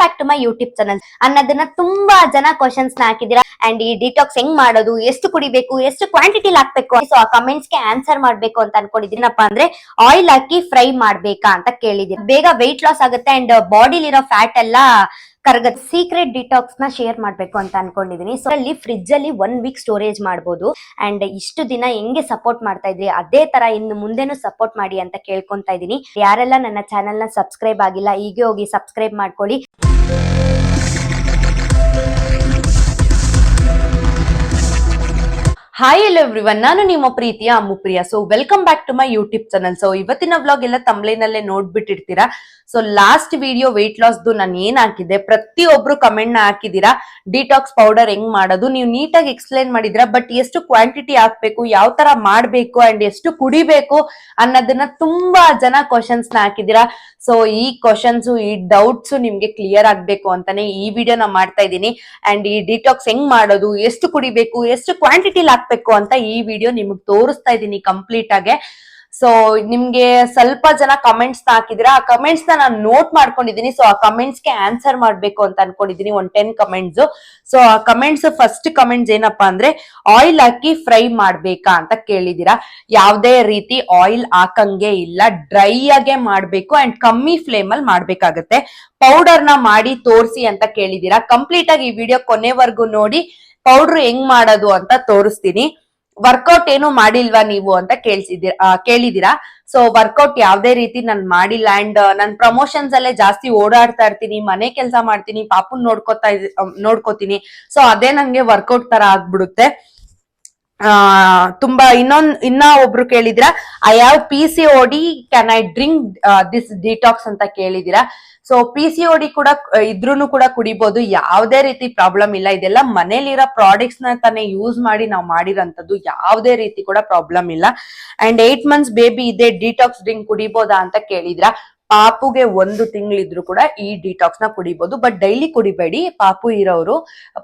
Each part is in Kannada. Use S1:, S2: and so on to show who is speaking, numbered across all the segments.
S1: Back to my YouTube channel ಅನ್ನೋದನ್ನ ತುಂಬಾ ಜನ ಕ್ವಶನ್ಸ್ ನ ಹಾಕಿದೀರಾ. ಅಂಡ್ ಈ ಡಿಟಾಕ್ಸ್ ಹೆಂಗ್ ಮಾಡೋದು, ಎಷ್ಟು ಕುಡಿಬೇಕು, ಎಷ್ಟು ಕ್ವಾಂಟಿಟಿ ಹಾಕ್ಬೇಕು, ಸೊ ಆ ಕಮೆಂಟ್ಸ್ ಗೆ ಆನ್ಸರ್ ಮಾಡ್ಬೇಕು ಅಂತ ಅನ್ಕೊಂಡಿದ್ದೀನಪ್ಪ. ಅಂದ್ರೆ ಆಯಿಲ್ ಹಾಕಿ ಫ್ರೈ ಮಾಡ್ಬೇಕಾ ಅಂತ ಕೇಳಿದೀನಿ. ಬೇಗ ವೆಯ್ಟ್ ಲಾಸ್ ಆಗುತ್ತೆ ಅಂಡ್ ಬಾಡಿಲಿರೋ ಫ್ಯಾಟ್ ಎಲ್ಲ ಕರಗತ್. ಸೀಕ್ರೆಟ್ ಡಿಟಾಕ್ಸ್ ನ ಶೇರ್ ಮಾಡ್ಬೇಕು ಅಂತ ಅನ್ಕೊಂಡಿದೀನಿ. ಸೊ ಅಲ್ಲಿ ಫ್ರಿಡ್ಜ್ ಅಲ್ಲಿ 1 ವೀಕ್ ಸ್ಟೋರೇಜ್ ಮಾಡಬಹುದು. ಅಂಡ್ ಇಷ್ಟು ದಿನ ಹೆಂಗೆ ಸಪೋರ್ಟ್ ಮಾಡ್ತಾ ಇದ್ರಿ ಅದೇ ತರ ಇನ್ನು ಮುಂದೆನೂ ಸಪೋರ್ಟ್ ಮಾಡಿ ಅಂತ ಕೇಳ್ಕೊಂತಾ ಇದೀನಿ. ಯಾರೆಲ್ಲ ನನ್ನ ಚಾನೆಲ್ ನ ಸಬ್ಸ್ಕ್ರೈಬ್ ಆಗಿಲ್ಲ, ಈಗ ಹೋಗಿ ಸಬ್ಸ್ಕ್ರೈಬ್ ಮಾಡ್ಕೊಳ್ಳಿ. ಹಾಯ್ ಎಲ್ಲೋ ಎವ್ರಿವನ್, ನಾನು ನಿಮ್ಮ ಪ್ರೀತಿಯ Ammupriya. So welcome back to my YouTube channel. So ಇವತ್ತಿನ ವ್ಲಾಗ್ ಎಲ್ಲ ತಮ್ಲೈನಲ್ಲೇ ನೋಡ್ಬಿಟ್ಟಿರ್ತೀರಾ. ಸೊ ಲಾಸ್ಟ್ ವಿಡಿಯೋ ವೆಯ್ಟ್ ಲಾಸ್ದು ನಾನು ಏನ್ ಹಾಕಿದ್ದೆ, ಪ್ರತಿಯೊಬ್ರು ಕಮೆಂಟ್ ನ ಹಾಕಿದೀರಾ. ಡಿಟಾಕ್ಸ್ ಪೌಡರ್ ಹೆಂಗ್ ಮಾಡೋದು ನೀವು ನೀಟಾಗಿ ಎಕ್ಸ್ಪ್ಲೈನ್ ಮಾಡಿದಿರಾ. ಬಟ್ ಎಷ್ಟು ಕ್ವಾಂಟಿಟಿ ಹಾಕ್ಬೇಕು, ಯಾವ ತರ ಮಾಡ್ಬೇಕು ಅಂಡ್ ಎಷ್ಟು ಕುಡಿಬೇಕು ಅನ್ನೋದನ್ನ ತುಂಬಾ ಜನ ಕ್ವಶನ್ಸ್ ನ ಹಾಕಿದೀರಾ. ಸೊ ಈ ಕ್ವಶನ್ಸ್, ಈ ಡೌಟ್ಸ್ ನಿಮ್ಗೆ ಕ್ಲಿಯರ್ ಆಗ್ಬೇಕು ಅಂತಾನೆ ಈ ವಿಡಿಯೋನ ಮಾಡ್ತಾ ಇದ್ದೀನಿ. ಅಂಡ್ ಈ ಡಿಟಾಕ್ಸ್ ಹೆಂಗ್ ಮಾಡೋದು, ಎಷ್ಟು ಕುಡಿಬೇಕು, ಎಷ್ಟು ಕ್ವಾಂಟಿಟಿ ಹಾಕ್ಬೇಕು ಅಂತ ಈ ವಿಡಿಯೋ ನಿಮಗ್ ತೋರಿಸ್ತಾ ಇದ್ದೀನಿ ಕಂಪ್ಲೀಟ್ ಆಗಿ. ಸೊ ನಿಮ್ಗೆ ಸ್ವಲ್ಪ ಜನ ಕಮೆಂಟ್ಸ್ ನ ಹಾಕಿದಿರಾ, ಆ ಕಮೆಂಟ್ಸ್ ನ ನಾನು ನೋಟ್ ಮಾಡ್ಕೊಂಡಿದೀನಿ. ಸೊ ಆ ಕಮೆಂಟ್ಸ್ ಗೆ ಆನ್ಸರ್ ಮಾಡ್ಬೇಕು ಅಂತ ಅನ್ಕೊಂಡಿದೀನಿ, 10 ಕಮೆಂಟ್ಸ್. ಸೊ ಆ ಕಮೆಂಟ್ಸ್, ಫಸ್ಟ್ ಕಮೆಂಟ್ಸ್ ಏನಪ್ಪಾ ಅಂದ್ರೆ, ಆಯಿಲ್ ಹಾಕಿ ಫ್ರೈ ಮಾಡ್ಬೇಕಾ ಅಂತ ಕೇಳಿದೀರಾ. ಯಾವ್ದೇ ರೀತಿ ಆಯಿಲ್ ಹಾಕಂಗೆ ಇಲ್ಲ, ಡ್ರೈ ಆಗೇ ಮಾಡ್ಬೇಕು ಅಂಡ್ ಕಮ್ಮಿ ಫ್ಲೇಮ್ ಅಲ್ಲಿ ಮಾಡ್ಬೇಕಾಗತ್ತೆ. ಪೌಡರ್ ನ ಮಾಡಿ ತೋರಿಸಿ ಅಂತ ಕೇಳಿದೀರಾ. ಕಂಪ್ಲೀಟ್ ಆಗಿ ಈ ವಿಡಿಯೋ ಕೊನೆವರೆಗೂ ನೋಡಿ, ಪೌಡರ್ ಹೆಂಗ್ ಮಾಡೋದು ಅಂತ ತೋರಿಸ್ತೀನಿ. ವರ್ಕೌಟ್ ಏನು ಮಾಡಿಲ್ವಾ ನೀವು ಅಂತ ಕೇಳಿದೀರಾ. ಸೊ ವರ್ಕೌಟ್ ಯಾವ್ದೇ ರೀತಿ ನಾನ್ ಮಾಡಿಲ್ಲ. ಅಂಡ್ ನಾನ್ ಪ್ರಮೋಷನ್ಸ್ ಅಲ್ಲೇ ಜಾಸ್ತಿ ಓಡಾಡ್ತಾ ಇರ್ತೀನಿ, ಮನೆ ಕೆಲಸ ಮಾಡ್ತೀನಿ, ಪಾಪುನ್ ನೋಡ್ಕೋತೀನಿ. ಸೊ ಅದೇ ನನ್ಗೆ ವರ್ಕೌಟ್ ತರ ಆಗ್ಬಿಡುತ್ತೆ. ತುಂಬಾ ಇನ್ನ ಒಬ್ರು ಕೇಳಿದಿರಾ, I have PCOD, can I drink this detox ಅಂತ ಕೇಳಿದಿರಾ. ಸೊ PCOD ಕೂಡ ಇದ್ರೂನು ಕೂಡ ಕುಡಿಬಹುದು, ಯಾವ್ದೇ ರೀತಿ ಪ್ರಾಬ್ಲಮ್ ಇಲ್ಲ. ಇದೆಲ್ಲ ಮನೇಲಿರೋ ಪ್ರಾಡಕ್ಟ್ಸ್ ನ ತಾನೇ ಯೂಸ್ ಮಾಡಿ ನಾವು ಮಾಡಿರೋಂಥದ್ದು, ಯಾವ್ದೇ ರೀತಿ ಕೂಡ ಪ್ರಾಬ್ಲಮ್ ಇಲ್ಲ. ಅಂಡ್ 8 months ಬೇಬಿ ಇದೆ, ಡಿಟಾಕ್ಸ್ ಡ್ರಿಂಕ್ ಕುಡಿಬೋದಾ ಅಂತ ಕೇಳಿದ್ರ. ಪಾಪುಗೆ 1 ತಿಂಗಳಿದ್ರು ಕೂಡ ಈ ಡಿಟಾಕ್ಸ್ ನ ಕುಡಿಬಹುದು, ಬಟ್ ಡೈಲಿ ಕುಡಿಬೇಡಿ. ಪಾಪು ಇರೋರು,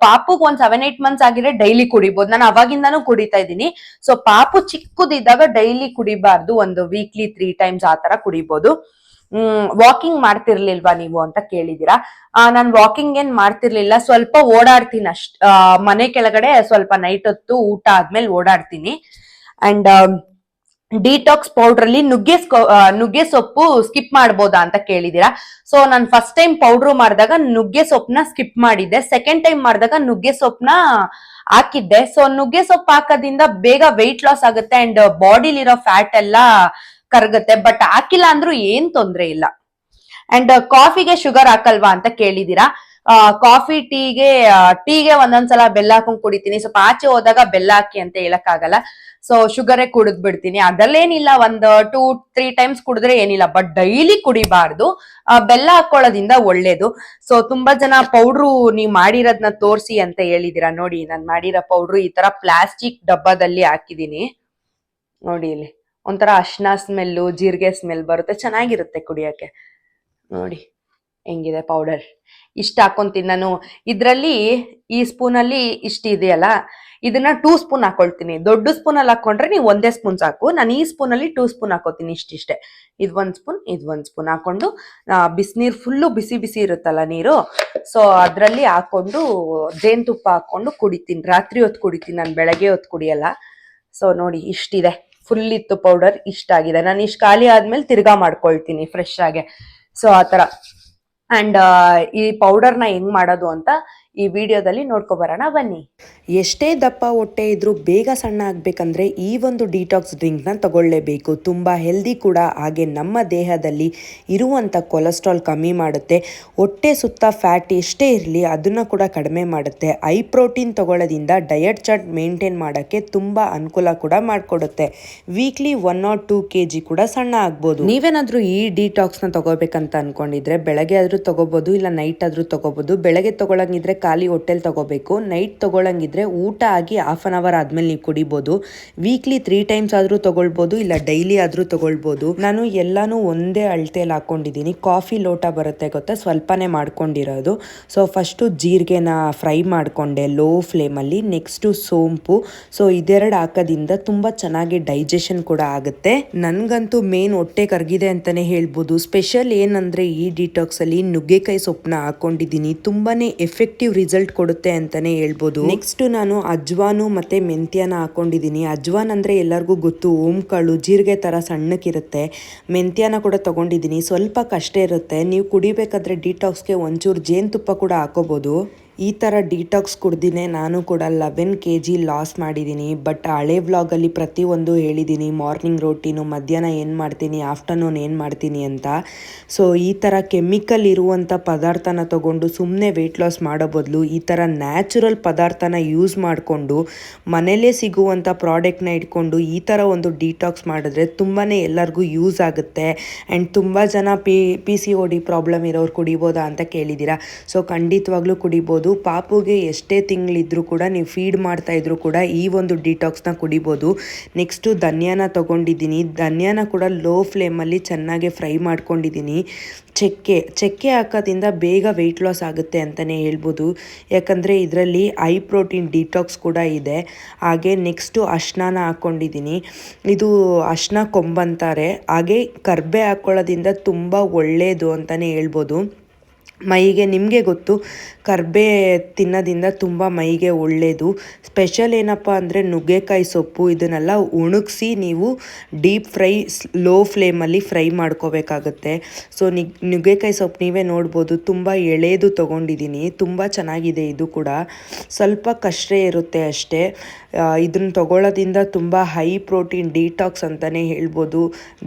S1: ಪಾಪುಗ್ 7-8 months ಆಗಿದ್ರೆ ಡೈಲಿ ಕುಡಿಬಹುದು. ನಾನು ಅವಾಗಿಂದಾನು ಕುಡಿತಾ ಇದ್ದೀನಿ. ಸೊ ಪಾಪು ಚಿಕ್ಕದಿದ್ದಾಗ ಡೈಲಿ ಕುಡಿಬಾರ್ದು, ಒಂದು ವೀಕ್ಲಿ 3 times ಆ ತರ ಕುಡಿಬಹುದು. ವಾಕಿಂಗ್ ಮಾಡ್ತಿರ್ಲಿಲ್ವಾ ನೀವು ಅಂತ ಕೇಳಿದೀರಾ. ನಾನ್ ವಾಕಿಂಗ್ ಏನ್ ಮಾಡ್ತಿರ್ಲಿಲ್ಲ, ಸ್ವಲ್ಪ ಓಡಾಡ್ತೀನಿ ಅಷ್ಟ್. ಮನೆ ಕೆಳಗಡೆ ಸ್ವಲ್ಪ ನೈಟ್ ಹೊತ್ತು ಊಟ ಆದ್ಮೇಲೆ ಓಡಾಡ್ತೀನಿ. ಅಂಡ್ ಡಿಟಾಕ್ಸ್ ಪೌಡರ್ ಅಲ್ಲಿ ನುಗ್ಗೆ ಸೊಪ್ಪು ಸ್ಕಿಪ್ ಮಾಡ್ಬೋದಾ ಅಂತ ಕೇಳಿದೀರಾ. ಸೊ ನಾನು ಫಸ್ಟ್ ಟೈಮ್ ಪೌಡರ್ ಮಾಡಿದಾಗ ನುಗ್ಗೆ ಸೊಪ್ಪನ್ನ ಸ್ಕಿಪ್ ಮಾಡಿದ್ದೆ. ಸೆಕೆಂಡ್ ಟೈಮ್ ಮಾಡಿದಾಗ ನುಗ್ಗೆ ಸೊಪ್ಪನ್ನ ಹಾಕಿದ್ದೆ. ಸೊ ನುಗ್ಗೆ ಸೊಪ್ಪು ಹಾಕೋದ್ರಿಂದ ಬೇಗ ವೆಯ್ಟ್ ಲಾಸ್ ಆಗುತ್ತೆ ಅಂಡ್ ಬಾಡಿಲಿರೋ ಫ್ಯಾಟ್ ಎಲ್ಲ ಕರಗುತ್ತೆ. ಬಟ್ ಹಾಕಿಲ್ಲ ಅಂದ್ರೂ ಏನ್ ತೊಂದ್ರೆ ಇಲ್ಲ. ಅಂಡ್ ಕಾಫಿಗೆ ಶುಗರ್ ಹಾಕಲ್ವಾ ಅಂತ ಕೇಳಿದೀರಾ. ಕಾಫಿ, ಟೀಗೆ ಒಂದೊಂದ್ಸಲ ಬೆಲ್ಲ ಹಾಕೊಂಡ್ ಕುಡಿತೀನಿ. ಸ್ವಲ್ಪ ಆಚೆ ಹೋದಾಗ ಬೆಲ್ಲ ಹಾಕಿ ಅಂತ ಹೇಳಕ್ ಆಗಲ್ಲ. ಸೊ ಶುಗರೇ ಕುಡಿದ್ ಬಿಡ್ತೀನಿ. ಅದರಲ್ಲೇನಿಲ್ಲ, 2-3 times ಕುಡಿದ್ರೆ ಏನಿಲ್ಲ, ಬಟ್ ಡೈಲಿ ಕುಡಿಬಾರ್ದು. ಬೆಲ್ಲ ಹಾಕೊಳ್ಳೋದ್ರಿಂದ ಒಳ್ಳೇದು. ಸೊ ತುಂಬಾ ಜನ ಪೌಡ್ರು ನೀವ್ ಮಾಡಿರೋದ್ನ ತೋರ್ಸಿ ಅಂತ ಹೇಳಿದೀರಾ. ನೋಡಿ, ನಾನ್ ಮಾಡಿರೋ ಪೌಡ್ರು ಈ ತರ ಪ್ಲಾಸ್ಟಿಕ್ ಡಬ್ಬದಲ್ಲಿ ಹಾಕಿದೀನಿ. ನೋಡಿ, ಇಲ್ಲಿ ಒಂಥರ ಅರ್ಶಿನ ಸ್ಮೆಲ್ಲು, ಜೀರಿಗೆ ಸ್ಮೆಲ್ ಬರುತ್ತೆ, ಚೆನ್ನಾಗಿರುತ್ತೆ ಕುಡಿಯಕ್ಕೆ. ನೋಡಿ ಹೆಂಗಿದೆ ಪೌಡರ್. ಇಷ್ಟ ಹಾಕೊಂತೀನಿ ನಾನು. ಇದ್ರಲ್ಲಿ ಈ ಸ್ಪೂನಲ್ಲಿ ಇಷ್ಟ ಇದೆಯಲ್ಲ, ಇದನ್ನ 2 ಸ್ಪೂನ್ ಹಾಕೊಳ್ತೀನಿ. ದೊಡ್ಡ ಸ್ಪೂನ್ ಅಲ್ಲಿ ಹಾಕೊಂಡ್ರೆ ನೀವು 1 ಸ್ಪೂನ್ ಸಾಕು. ನಾನು ಈ ಸ್ಪೂನ್ ಅಲ್ಲಿ 2 ಸ್ಪೂನ್ ಹಾಕೋತೀನಿ. ಇಷ್ಟೇ, ಇದು 1 ಸ್ಪೂನ್, ಇದು 1 ಸ್ಪೂನ್ ಹಾಕೊಂಡು ಬಿಸಿನೀರು, ಫುಲ್ಲು ಬಿಸಿ ಬಿಸಿ ಇರುತ್ತಲ್ಲ ನೀರು, ಸೊ ಅದ್ರಲ್ಲಿ ಹಾಕೊಂಡು ಜೇನುತುಪ್ಪ ಹಾಕೊಂಡು ಕುಡಿತೀನಿ. ರಾತ್ರಿ ಹೊತ್ತು ಕುಡಿತೀನಿ, ನಾನು ಬೆಳಗ್ಗೆ ಹೊತ್ತು ಕುಡಿಯಲ್ಲ. ಸೊ ನೋಡಿ, ಇಷ್ಟಿದೆ, ಫುಲ್ ಇತ್ತು ಪೌಡರ್, ಇಷ್ಟ ಆಗಿದೆ. ನಾನು ಇಷ್ಟು ಖಾಲಿ ಆದ್ಮೇಲೆ ತಿರ್ಗಾ ಮಾಡ್ಕೊಳ್ತೀನಿ ಫ್ರೆಶ್ ಆಗಿ. ಸೊ ಆತರ. ಅಂಡ್ ಈ ಪೌಡರ್ನ ಹೆಂಗ್ ಮಾಡೋದು ಅಂತ ಈ ವಿಡಿಯೋದಲ್ಲಿ ನೋಡ್ಕೊಬರೋಣ ಬನ್ನಿ.
S2: ಎಷ್ಟೇ ದಪ್ಪ ಹೊಟ್ಟೆ ಇದ್ರೂ ಬೇಗ ಸಣ್ಣ ಆಗ್ಬೇಕಂದ್ರೆ ಈ ಒಂದು ಡಿಟಾಕ್ಸ್ ಡ್ರಿಂಕ್ನ ತಗೊಳ್ಳೇಬೇಕು. ತುಂಬ ಹೆಲ್ದಿ ಕೂಡ, ಹಾಗೆ ನಮ್ಮ ದೇಹದಲ್ಲಿ ಇರುವಂಥ ಕೊಲೆಸ್ಟ್ರಾಲ್ ಕಮ್ಮಿ ಮಾಡುತ್ತೆ. ಹೊಟ್ಟೆ ಸುತ್ತ ಫ್ಯಾಟ್ ಎಷ್ಟೇ ಇರಲಿ ಅದನ್ನು ಕೂಡ ಕಡಿಮೆ ಮಾಡುತ್ತೆ. ಹೈ ಪ್ರೋಟೀನ್ ತಗೊಳ್ಳೋದ್ರಿಂದ ಡಯಟ್ ಚಾರ್ಟ್ ಮೇಂಟೈನ್ ಮಾಡೋಕ್ಕೆ ತುಂಬ ಅನುಕೂಲ ಕೂಡ ಮಾಡಿಕೊಡುತ್ತೆ. ವೀಕ್ಲಿ 1 or 2 kg ಕೂಡ ಸಣ್ಣ ಆಗ್ಬೋದು. ನೀವೇನಾದರೂ ಈ ಡಿಟಾಕ್ಸ್ನ ತಗೋಬೇಕಂತ ಅನ್ಕೊಂಡಿದ್ರೆ ಬೆಳಗ್ಗೆ ಆದರೂ ತಗೋಬೋದು, ಇಲ್ಲ ನೈಟ್ ಆದರೂ ತಗೋಬೋದು. ಬೆಳಗ್ಗೆ ತಗೊಳಂಗಿದ್ರೆ ಖಾಲಿ ಹೊಟ್ಟೆಲ್ ತಗೋಬೇಕು. ನೈಟ್ ತಗೊಳಂಗಿದ್ರೆ ಊಟ ಆಗಿ 1/2 hour ಆದ್ಮೇಲೆ ನೀವು ಕುಡಿಬೋದು. ವೀಕ್ಲಿ 3 times ಆದ್ರೂ ತಗೊಳ್ಬೋದು, ಇಲ್ಲ ಡೈಲಿ ಆದ್ರೂ ತಗೊಳ್ಬೋದು. ನಾನು ಎಲ್ಲಾನು ಒಂದೇ ಅಳತೆಯಲ್ಲಿ ಹಾಕೊಂಡಿದ್ದೀನಿ. ಕಾಫಿ ಲೋಟ ಬರುತ್ತೆ ಗೊತ್ತಾ, ಸ್ವಲ್ಪನೇ ಮಾಡ್ಕೊಂಡಿರೋದು. ಸೊ ಫಸ್ಟು ಜೀರಿಗೆನ ಫ್ರೈ ಮಾಡ್ಕೊಂಡೆ ಲೋ ಫ್ಲೇಮಲ್ಲಿ. ನೆಕ್ಸ್ಟು ಸೋಂಪು. ಸೊ ಇದೆರಡು ಹಾಕೋದ್ರಿಂದ ತುಂಬ ಚೆನ್ನಾಗಿ ಡೈಜೆಷನ್ ಕೂಡ ಆಗುತ್ತೆ. ನನಗಂತೂ ಮೇನ್ ಹೊಟ್ಟೆ ಕರಗಿದೆ ಅಂತಾನೆ ಹೇಳ್ಬೋದು. ಸ್ಪೆಷಲ್ ಏನಂದ್ರೆ ಈ ಡಿಟಾಕ್ಸ್ ಅಲ್ಲಿ ನುಗ್ಗೆಕಾಯಿ ಸೊಪ್ಪನ್ನ ಹಾಕೊಂಡಿದ್ದೀನಿ. ತುಂಬಾ ಎಫೆಕ್ಟಿವ್ ರಿಸಲ್ಟ್ ಕೊಡುತ್ತೆ ಅಂತಲೇ ಹೇಳ್ಬೋದು. ನೆಕ್ಸ್ಟ್ ನಾನು ಅಜ್ವಾನು ಮತ್ತು ಮೆಂತ್ಯನ ಹಾಕೊಂಡಿದ್ದೀನಿ. ಅಜ್ವಾನ್ ಅಂದರೆ ಎಲ್ಲರಿಗೂ ಗೊತ್ತು, ಓಂಕಾಳು ಜೀರಿಗೆ ಥರ ಸಣ್ಣಕ್ಕಿರುತ್ತೆ. ಮೆಂತ್ಯನ ಕೂಡ ತೊಗೊಂಡಿದ್ದೀನಿ. ಸ್ವಲ್ಪ ಕಷ್ಟ ಇರುತ್ತೆ. ನೀವು ಕುಡಿಬೇಕಾದ್ರೆ ಡಿಟಾಕ್ಸ್ಗೆ ಒಂಚೂರು ಜೇನುತುಪ್ಪ ಕೂಡ ಹಾಕೋಬೋದು. ಈ ಥರ ಡಿಟಾಕ್ಸ್ ಕುಡ್ದಿನೇ ನಾನು ಕೂಡ 11 kg ಲಾಸ್ ಮಾಡಿದ್ದೀನಿ. ಬಟ್ ಹಳೆ ವ್ಲಾಗಲ್ಲಿ ಪ್ರತಿಯೊಂದು ಹೇಳಿದ್ದೀನಿ, ಮಾರ್ನಿಂಗ್ ರೋಟೀನು, ಮಧ್ಯಾಹ್ನ ಏನು ಮಾಡ್ತೀನಿ, ಆಫ್ಟರ್ನೂನ್ ಏನು ಮಾಡ್ತೀನಿ ಅಂತ. ಸೊ ಈ ಥರ ಕೆಮಿಕಲ್ ಇರುವಂಥ ಪದಾರ್ಥನ ತೊಗೊಂಡು ಸುಮ್ಮನೆ ವೆಯ್ಟ್ ಲಾಸ್ ಮಾಡೋ ಬದಲು ಈ ಥರ ನ್ಯಾಚುರಲ್ ಪದಾರ್ಥನ ಯೂಸ್ ಮಾಡಿಕೊಂಡು ಮನೇಲೇ ಸಿಗುವಂಥ ಪ್ರಾಡಕ್ಟ್ನ ಇಟ್ಕೊಂಡು ಈ ಥರ ಒಂದು ಡಿಟಾಕ್ಸ್ ಮಾಡಿದ್ರೆ ತುಂಬಾ ಎಲ್ಲರಿಗೂ ಯೂಸ್ ಆಗುತ್ತೆ. ಆ್ಯಂಡ್ ತುಂಬ ಜನ PCOD ಪ್ರಾಬ್ಲಮ್ ಇರೋರು ಕುಡಿಬೋದಾ ಅಂತ ಕೇಳಿದ್ದೀರಾ. ಸೊ ಖಂಡಿತವಾಗ್ಲೂ ಕುಡಿಬೋದು. ಪಾಪುಗೆ ಎಷ್ಟೇ ತಿಂಗಳಿದ್ರೂ ಕೂಡ ನೀವು ಫೀಡ್ ಮಾಡ್ತಾ ಇದ್ರು ಕೂಡ ಈ ಒಂದು ಡಿಟಾಕ್ಸ್ನ ಕುಡಿಬೋದು. ನೆಕ್ಸ್ಟು ಧನ್ಯಾನ ತೊಗೊಂಡಿದ್ದೀನಿ. ಧನ್ಯಾನ ಕೂಡ ಲೋ ಫ್ಲೇಮಲ್ಲಿ ಚೆನ್ನಾಗಿ ಫ್ರೈ ಮಾಡ್ಕೊಂಡಿದ್ದೀನಿ. ಚಕ್ಕೆ ಹಾಕೋದ್ರಿಂದ ಬೇಗ ವೆಯ್ಟ್ ಲಾಸ್ ಆಗುತ್ತೆ ಅಂತಲೇ ಹೇಳ್ಬೋದು. ಯಾಕಂದರೆ ಇದರಲ್ಲಿ ಹೈ ಪ್ರೋಟೀನ್ ಡಿಟಾಕ್ಸ್ ಕೂಡ ಇದೆ. ಹಾಗೆ ನೆಕ್ಸ್ಟು ಅರ್ಶಿನ ಹಾಕ್ಕೊಂಡಿದ್ದೀನಿ. ಇದು ಅರ್ಶಿನ ಕೊಂಬಂತಾರೆ. ಹಾಗೆ ಕರ್ಬೆ ಹಾಕ್ಕೊಳ್ಳೋದ್ರಿಂದ ತುಂಬ ಒಳ್ಳೆಯದು ಅಂತಲೇ ಹೇಳ್ಬೋದು. ಮೈಗೆ ನಿಮಗೆ ಗೊತ್ತು, ಕರ್ಬೇ ತಿನ್ನೋದ್ರಿಂದ ತುಂಬ ಮೈಗೆ ಒಳ್ಳೆಯದು. ಸ್ಪೆಷಲ್ ಏನಪ್ಪ ಅಂದರೆ ನುಗ್ಗೆಕಾಯಿ ಸೊಪ್ಪು ಇದನ್ನೆಲ್ಲ ಒಣಗಿಸಿ ನೀವು ಡೀಪ್ ಫ್ರೈ ಲೋ ಫ್ಲೇಮಲ್ಲಿ ಫ್ರೈ ಮಾಡ್ಕೋಬೇಕಾಗತ್ತೆ. ಸೊ ನುಗ್ಗೆಕಾಯಿ ಸೊಪ್ಪು ನೀವೇ ನೋಡ್ಬೋದು, ತುಂಬ ಎಳೆದು ತೊಗೊಂಡಿದ್ದೀನಿ. ತುಂಬ ಚೆನ್ನಾಗಿದೆ. ಇದು ಕೂಡ ಸ್ವಲ್ಪ ಕಷ್ಟ ಇರುತ್ತೆ ಅಷ್ಟೇ. ಇದನ್ನು ತೊಗೊಳ್ಳೋದ್ರಿಂದ ತುಂಬ ಹೈ ಪ್ರೋಟೀನ್ ಡಿಟಾಕ್ಸ್ ಅಂತಲೇ ಹೇಳ್ಬೋದು.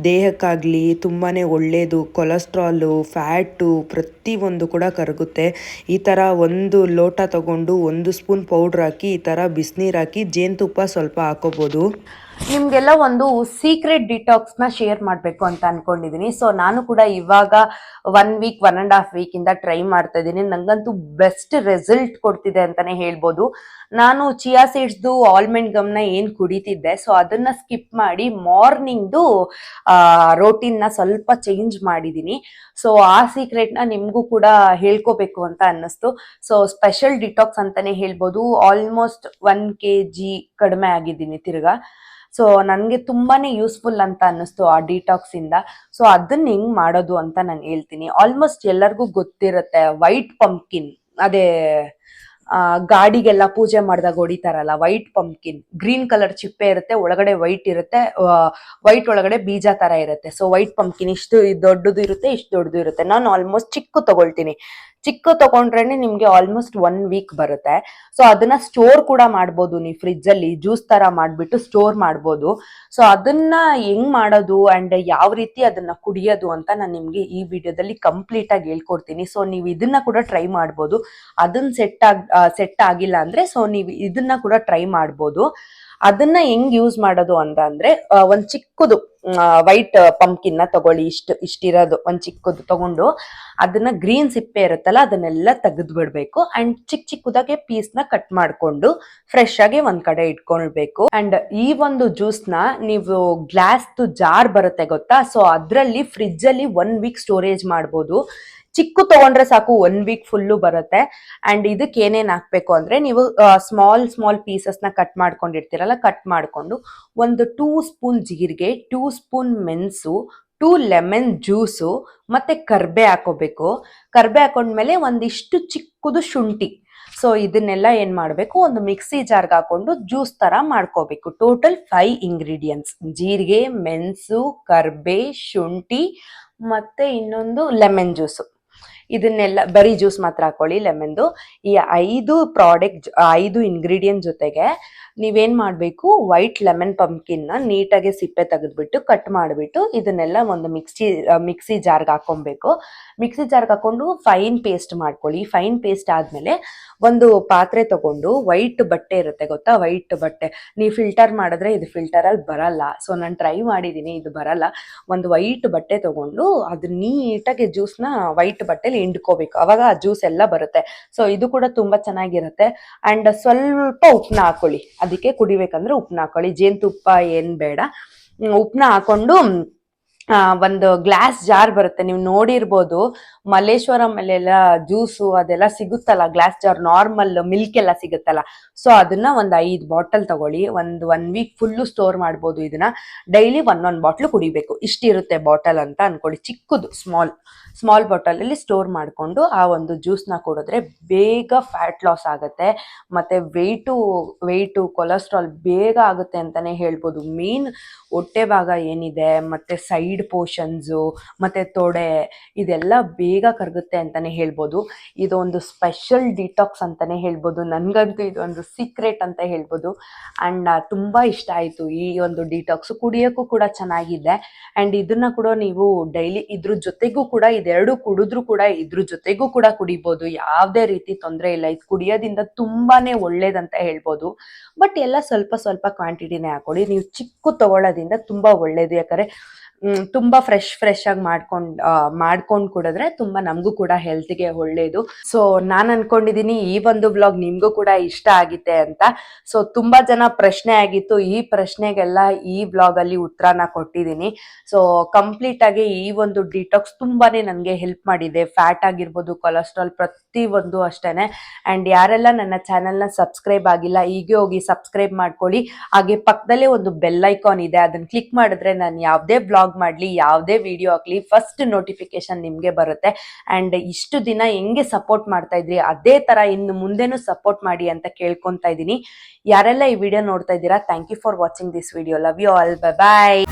S2: ದೇಹಕ್ಕಾಗಲಿ ತುಂಬಾ ಒಳ್ಳೆಯದು. ಕೊಲೆಸ್ಟ್ರಾಲು, ಫ್ಯಾಟು ಪ್ರತಿಯೊಂದು ಕೂಡ ಕರಗುತ್ತೆ. ಈ ಥರ ಒಂದು ಲೋಟ ತಗೊಂಡು 1 ಸ್ಪೂನ್ ಪೌಡ್ರ್ ಹಾಕಿ ಈ ಥರ ಬಿಸಿನೀರು ಹಾಕಿ ಜೇನುತುಪ್ಪ ಸ್ವಲ್ಪ ಹಾಕೋಬೋದು.
S1: ನಿಮ್ಗೆಲ್ಲ ಒಂದು ಸೀಕ್ರೆಟ್ ಡಿಟಾಕ್ಸ್ ನ ಶೇರ್ ಮಾಡ್ಬೇಕು ಅಂತ ಅನ್ಕೊಂಡಿದೀನಿ. ಸೊ ನಾನು ಕೂಡ ಇವಾಗ 1 week 1.5 week ಇಂದ ಟ್ರೈ ಮಾಡ್ತಾ ಇದ್ದೀನಿ. ನಂಗಂತೂ ಬೆಸ್ಟ್ ರಿಸಲ್ಟ್ ಕೊಡ್ತಿದೆ ಅಂತಾನೆ ಹೇಳ್ಬೋದು. ನಾನು ಚಿಯಾ ಸೀಡ್ಸ್ದು ಆಲ್ಮಂಡ್ ಗಮ್ನ ಏನ್ ಕುಡಿತಿದ್ದೆ, ಸೊ ಅದನ್ನ ಸ್ಕಿಪ್ ಮಾಡಿ ಮಾರ್ನಿಂಗ್ದು ರೋಟೀನ್ ನ ಸ್ವಲ್ಪ ಚೇಂಜ್ ಮಾಡಿದೀನಿ. ಸೊ ಆ ಸೀಕ್ರೆಟ್ ನ ನಿಮ್ಗೂ ಕೂಡ ಹೇಳ್ಕೋಬೇಕು ಅಂತ ಅನ್ನಿಸ್ತು. ಸೊ ಸ್ಪೆಷಲ್ ಡಿಟಾಕ್ಸ್ ಅಂತಾನೆ ಹೇಳ್ಬೋದು. ಆಲ್ಮೋಸ್ಟ್ 1 kg ಕಡಿಮೆ ಆಗಿದ್ದೀನಿ ತಿರ್ಗಾ. ಸೊ ನನಗೆ ತುಂಬಾನೇ ಯೂಸ್ಫುಲ್ ಅಂತ ಅನ್ನಿಸ್ತು ಆ ಡಿಟಾಕ್ಸ್ ಇಂದ. ಸೊ ಅದನ್ನ ಹೆಂಗ್ ಮಾಡೋದು ಅಂತ ನಾನು ಹೇಳ್ತೀನಿ. ಆಲ್ಮೋಸ್ಟ್ ಎಲ್ಲರಿಗೂ ಗೊತ್ತಿರುತ್ತೆ, ವೈಟ್ ಪಂಪ್ಕಿನ್, ಅದೇ ಗಾಡಿಗೆಲ್ಲ ಪೂಜೆ ಮಾಡಿದಾಗ ಹೊಡಿತಾರಲ್ಲ ವೈಟ್ ಪಂಪ್ಕಿನ್. ಗ್ರೀನ್ ಕಲರ್ ಚಿಪ್ಪೆ ಇರುತ್ತೆ, ಒಳಗಡೆ ವೈಟ್ ಇರುತ್ತೆ, ವೈಟ್ ಒಳಗಡೆ ಬೀಜ ತರ ಇರುತ್ತೆ. ಸೊ ವೈಟ್ ಪಂಪ್ಕಿನ್ ಇಷ್ಟು ದೊಡ್ಡದು ಇರುತ್ತೆ, ಇಷ್ಟು ದೊಡ್ಡದು ಇರುತ್ತೆ. ನಾನು ಆಲ್ಮೋಸ್ಟ್ ಚಿಕ್ಕ ತಗೊಳ್ತೀನಿ. ಚಿಕ್ಕ ತಗೊಂಡ್ರೇನೆ ನಿಮ್ಗೆ ಆಲ್ಮೋಸ್ಟ್ 1 week ಬರುತ್ತೆ. ಸೊ ಅದನ್ನ ಸ್ಟೋರ್ ಕೂಡ ಮಾಡ್ಬೋದು. ನೀವು ಫ್ರಿಜ್ ಅಲ್ಲಿ ಜ್ಯೂಸ್ ತರ ಮಾಡ್ಬಿಟ್ಟು ಸ್ಟೋರ್ ಮಾಡ್ಬೋದು. ಸೊ ಅದನ್ನ ಹೆಂಗ್ ಮಾಡೋದು ಅಂಡ್ ಯಾವ ರೀತಿ ಅದನ್ನ ಕುಡಿಯೋದು ಅಂತ ನಾನು ನಿಮ್ಗೆ ಈ ವಿಡಿಯೋದಲ್ಲಿ ಕಂಪ್ಲೀಟ್ ಆಗಿ ಹೇಳ್ಕೊಡ್ತೀನಿ. ಸೊ ನೀವು ಇದನ್ನ ಕೂಡ ಟ್ರೈ ಮಾಡ್ಬೋದು. ಅದನ್ನ ಸೆಟ್ ಆಗಿಲ್ಲ ಅಂದ್ರೆ ಸೊ ನೀವು ಇದನ್ನ ಕೂಡ ಟ್ರೈ ಮಾಡ್ಬೋದು. ಅದನ್ನ ಹೆಂಗ್ ಯೂಸ್ ಮಾಡೋದು ಅಂತ ಅಂದ್ರೆ ಒಂದ್ ಚಿಕ್ಕದು ವೈಟ್ ಪಂಪ್ಕಿನ್ ನ ತಗೊಳ್ಳಿ. ಇಷ್ಟಿರೋದು ಒಂದ್ ಚಿಕ್ಕದು ತಗೊಂಡು ಅದನ್ನ ಗ್ರೀನ್ ಸಿಪ್ಪೆ ಇರುತ್ತಲ್ಲ ಅದನ್ನೆಲ್ಲ ತೆಗೆದು ಬಿಡ್ಬೇಕು. ಅಂಡ್ ಚಿಕ್ಕದಾಗೆ ಪೀಸ್ ನ ಕಟ್ ಮಾಡ್ಕೊಂಡು ಫ್ರೆಶ್ ಆಗಿ ಒಂದ್ ಕಡೆ ಇಟ್ಕೊಳ್ಬೇಕು. ಅಂಡ್ ಈ ಒಂದು ಜ್ಯೂಸ್ ನ ನೀವು ಗ್ಲಾಸ್ ಜಾರ್ ಬರುತ್ತೆ ಗೊತ್ತಾ, ಸೊ ಅದ್ರಲ್ಲಿ ಫ್ರಿಜ್ ಅಲ್ಲಿ 1 week ಸ್ಟೋರೇಜ್ ಮಾಡ್ಬೋದು. ಚಿಕ್ಕ ತಗೊಂಡ್ರೆ ಸಾಕು, 1 week ಫುಲ್ಲು ಬರುತ್ತೆ. ಅಂಡ್ ಇದಕ್ಕೆ ಏನೇನ್ ಹಾಕ್ಬೇಕು ಅಂದ್ರೆ ನೀವು ಸ್ಮಾಲ್ ಪೀಸಸ್ ನ ಕಟ್ ಮಾಡ್ಕೊಂಡಿರ್ತೀರಲ್ಲ, ಕಟ್ ಮಾಡ್ಕೊಂಡು ಒಂದು 2 ಸ್ಪೂನ್ ಜೀರಿಗೆ, 2 ಸ್ಪೂನ್ ಮೆಣಸು, 2 ಲೆಮನ್ ಜ್ಯೂಸು ಮತ್ತೆ ಕರ್ಬೆ ಹಾಕೋಬೇಕು. ಕರ್ಬೆ ಹಾಕೊಂಡ್ಮೇಲೆ ಒಂದಿಷ್ಟು ಚಿಕ್ಕದು ಶುಂಠಿ. ಸೊ ಇದನ್ನೆಲ್ಲ ಏನ್ ಮಾಡ್ಬೇಕು, ಒಂದು ಮಿಕ್ಸಿ ಜಾರ್ಗೆ ಹಾಕೊಂಡು ಜ್ಯೂಸ್ ತರ ಮಾಡ್ಕೋಬೇಕು. ಟೋಟಲ್ 5 ingredients: ಜೀರಿಗೆ, ಮೆಣಸು, ಕರ್ಬೆ, ಶುಂಠಿ ಮತ್ತೆ ಇನ್ನೊಂದು ಲೆಮನ್ ಜ್ಯೂಸು. ಇದನ್ನೆಲ್ಲ ಬರೀ ಜ್ಯೂಸ್ ಮಾತ್ರ ಹಾಕೊಳ್ಳಿ, ಲೆಮನ್ದು. ಈ 5 ಇಂಗ್ರೀಡಿಯೆಂಟ್ ಜೊತೆಗೆ ನೀವೇನ್ ಮಾಡ್ಬೇಕು, ವೈಟ್ ಲೆಮನ್ ಪಂಪ್ಕಿನ್ ನ ನೀಟಾಗಿ ಸಿಪ್ಪೆ ತೆಗೆದ್ಬಿಟ್ಟು ಕಟ್ ಮಾಡಿಬಿಟ್ಟು ಇದನ್ನೆಲ್ಲ ಒಂದು ಮಿಕ್ಸಿ ಜಾರ್ಗೆ ಹಾಕೊಬೇಕು. ಮಿಕ್ಸಿ ಜಾರ್ಗೆ ಹಾಕೊಂಡು ಫೈನ್ ಪೇಸ್ಟ್ ಮಾಡ್ಕೊಳ್ಳಿ. ಫೈನ್ ಪೇಸ್ಟ್ ಆದ್ಮೇಲೆ ಒಂದು ಪಾತ್ರೆ ತಗೊಂಡು, ವೈಟ್ ಬಟ್ಟೆ ಇರುತ್ತೆ ಗೊತ್ತಾ, ವೈಟ್ ಬಟ್ಟೆ. ನೀವು ಫಿಲ್ಟರ್ ಮಾಡಿದ್ರೆ ಇದು ಫಿಲ್ಟರ್ ಅಲ್ಲಿ ಬರಲ್ಲ. ಸೊ ನಾನು ಟ್ರೈ ಮಾಡಿದೀನಿ, ಇದು ಬರಲ್ಲ. ಒಂದು ವೈಟ್ ಬಟ್ಟೆ ತಗೊಂಡು ಅದು ನೀಟಾಗಿ ಜ್ಯೂಸ್ನ ವೈಟ್ ಬಟ್ಟೆಲಿ ಹಿಂಡ್ಕೋಬೇಕು. ಅವಾಗ ಆ ಜ್ಯೂಸ್ ಎಲ್ಲ ಬರುತ್ತೆ. ಸೊ ಇದು ಕೂಡ ತುಂಬಾ ಚೆನ್ನಾಗಿರುತ್ತೆ. ಅಂಡ್ ಸ್ವಲ್ಪ ಉಪ್ಪನ್ನ ಹಾಕೊಳ್ಳಿ. ಅದಕ್ಕೆ ಕುಡಿಬೇಕಂದ್ರೆ ಉಪ್ಪನ್ನ ಹಾಕೊಳ್ಳಿ. ಜೇನುತುಪ್ಪ ಏನ್ ಬೇಡ. ಉಪ್ಪನ್ನ ಹಾಕೊಂಡು ಒಂದು ಗ್ಲಾಸ್ ಜಾರ್ ಬರುತ್ತೆ, ನೀವು ನೋಡಿರ್ಬೋದು ಮಲ್ಲೇಶ್ವರಂ ಅಲ್ಲೆಲ್ಲ ಜ್ಯೂಸು ಅದೆಲ್ಲ ಸಿಗುತ್ತಲ್ಲ, ಗ್ಲಾಸ್ ಜಾರ್ ನಾರ್ಮಲ್ ಮಿಲ್ಕ್ ಎಲ್ಲ ಸಿಗುತ್ತಲ್ಲ. ಸೊ ಅದನ್ನ ಒಂದು 5 ಬಾಟಲ್ ತಗೊಳ್ಳಿ, ಒಂದು 1 ವೀಕ್ ಫುಲ್ಲು ಸ್ಟೋರ್ ಮಾಡ್ಬೋದು. ಇದನ್ನ ಡೈಲಿ ಒಂದೊಂದು ಬಾಟ್ಲು ಕುಡಿಬೇಕು. ಇಷ್ಟಿರುತ್ತೆ ಬಾಟಲ್ ಅಂತ ಅನ್ಕೊಳ್ಳಿ, ಚಿಕ್ಕದು ಸ್ಮಾಲ್ ಬಾಟಲ್ ಅಲ್ಲಿ ಸ್ಟೋರ್ ಮಾಡ್ಕೊಂಡು ಆ ಒಂದು ಜ್ಯೂಸ್ನ ಕುಡಿದ್ರೆ ಬೇಗ ಫ್ಯಾಟ್ ಲಾಸ್ ಆಗುತ್ತೆ, ಮತ್ತೆ ವೆಯ್ಟು ಕೊಲೆಸ್ಟ್ರಾಲ್ ಬೇಗ ಆಗುತ್ತೆ ಅಂತಾನೆ ಹೇಳ್ಬೋದು. ಮೇನ್ ಹೊಟ್ಟೆ ಭಾಗ ಏನಿದೆ ಮತ್ತೆ ಸೈಡ್ ಪೋರ್ಷನ್ಸು ಮತ್ತೆ ತೊಡೆ ಇದೆಲ್ಲ ಬೇಗ ಕರಗುತ್ತೆ ಅಂತಾನೆ ಹೇಳ್ಬೋದು. ಇದೊಂದು ಸ್ಪೆಷಲ್ ಡಿಟಾಕ್ಸ್ ಅಂತಾನೆ ಹೇಳ್ಬೋದು. ನನ್ಗಂತೂ ಇದೊಂದು ಸೀಕ್ರೆಟ್ ಅಂತ ಹೇಳ್ಬೋದು. ಅಂಡ್ ತುಂಬಾ ಇಷ್ಟ ಆಯ್ತು ಈ ಒಂದು ಡಿಟಾಕ್ಸ್. ಕುಡಿಯೋಕ್ಕೂ ಕೂಡ ಚೆನ್ನಾಗಿದೆ. ಅಂಡ್ ಇದನ್ನ ಕೂಡ ನೀವು ಡೈಲಿ ಇದ್ರ ಜೊತೆಗೂ ಕೂಡ ಇದೆರಡು ಕುಡಿದ್ರು ಕೂಡ ಇದ್ರ ಜೊತೆಗೂ ಕೂಡ ಕುಡಿಬಹುದು, ಯಾವುದೇ ರೀತಿ ತೊಂದರೆ ಇಲ್ಲ. ಇದು ಕುಡಿಯೋದ್ರಿಂದ ತುಂಬಾನೇ ಒಳ್ಳೇದಂತ ಹೇಳ್ಬೋದು. ಬಟ್ ಎಲ್ಲ ಸ್ವಲ್ಪ ಸ್ವಲ್ಪ ಕ್ವಾಂಟಿಟಿನೇ ಹಾಕೊಳ್ಳಿ. ನೀವು ಚಿಕ್ಕ ತಗೊಳ್ಳೋದ್ರಿಂದ ತುಂಬಾ ಒಳ್ಳೇದು. ಯಾಕಂದ್ರೆ ತುಂಬಾ ಫ್ರೆಶ್ ಆಗಿ ಮಾಡ್ಕೊಂಡು ಕುಡಿದ್ರೆ ತುಂಬಾ ನಮಗೂ ಕೂಡ ಹೆಲ್ತ್ಗೆ ಒಳ್ಳೇದು. ಸೊ ನಾನು ಅನ್ಕೊಂಡಿದೀನಿ ಈ ಒಂದು ವ್ಲಾಗ್ ನಿಮ್ಗೂ ಕೂಡ ಇಷ್ಟ ಆಗಿದೆ ಅಂತ. ಸೊ ತುಂಬಾ ಜನ ಪ್ರಶ್ನೆ ಆಗಿತ್ತು, ಈ ಪ್ರಶ್ನೆಗೆಲ್ಲ ಈ ವ್ಲಾಗ್ ಅಲ್ಲಿ ಉತ್ತರನ ಕೊಟ್ಟಿದ್ದೀನಿ. ಸೊ ಕಂಪ್ಲೀಟ್ ಆಗಿ ಈ ಒಂದು ಡಿಟಾಕ್ಸ್ ತುಂಬಾನೇ ನನಗೆ ಹೆಲ್ಪ್ ಮಾಡಿದೆ. ಫ್ಯಾಟ್ ಆಗಿರ್ಬೋದು, ಕೊಲೆಸ್ಟ್ರಾಲ್ ಪ್ರತಿ ಒಂದು ಅಷ್ಟೇನೆ. ಅಂಡ್ ಯಾರೆಲ್ಲ ನನ್ನ ಚಾನೆಲ್ನ ಸಬ್ಸ್ಕ್ರೈಬ್ ಆಗಿಲ್ಲ, ಹೀಗೆ ಹೋಗಿ ಸಬ್ಸ್ಕ್ರೈಬ್ ಮಾಡ್ಕೊಳ್ಳಿ. ಹಾಗೆ ಪಕ್ಕದಲ್ಲೇ ಒಂದು ಬೆಲ್ ಐಕಾನ್ ಇದೆ, ಅದನ್ನ ಕ್ಲಿಕ್ ಮಾಡಿದ್ರೆ ನಾನು ಯಾವುದೇ ಬ್ಲಾಗ್ ಮಾಡ್ಲಿ, ಯಾವುದೇ ವಿಡಿಯೋ ಹಾಕ್ಲಿ, ಫಸ್ಟ್ ನೋಟಿಫಿಕೇಶನ್ ನಿಮ್ಗೆ ಬರುತ್ತೆ. ಅಂಡ್ ಇಷ್ಟು ದಿನ ಹೆಂಗೆ ಸಪೋರ್ಟ್ ಮಾಡ್ತಾ ಇದ್ರಿ ಅದೇ ತರ ಇನ್ನು ಮುಂದೆನೂ ಸಪೋರ್ಟ್ ಮಾಡಿ ಅಂತ ಕೇಳ್ಕೊಂತಾ ಇದ್ದೀನಿ. ಯಾರೆಲ್ಲ ಈ ವಿಡಿಯೋ ನೋಡ್ತಾ ಇದ್ದೀರಾ, thank you for watching this video. Love you all, bye bye.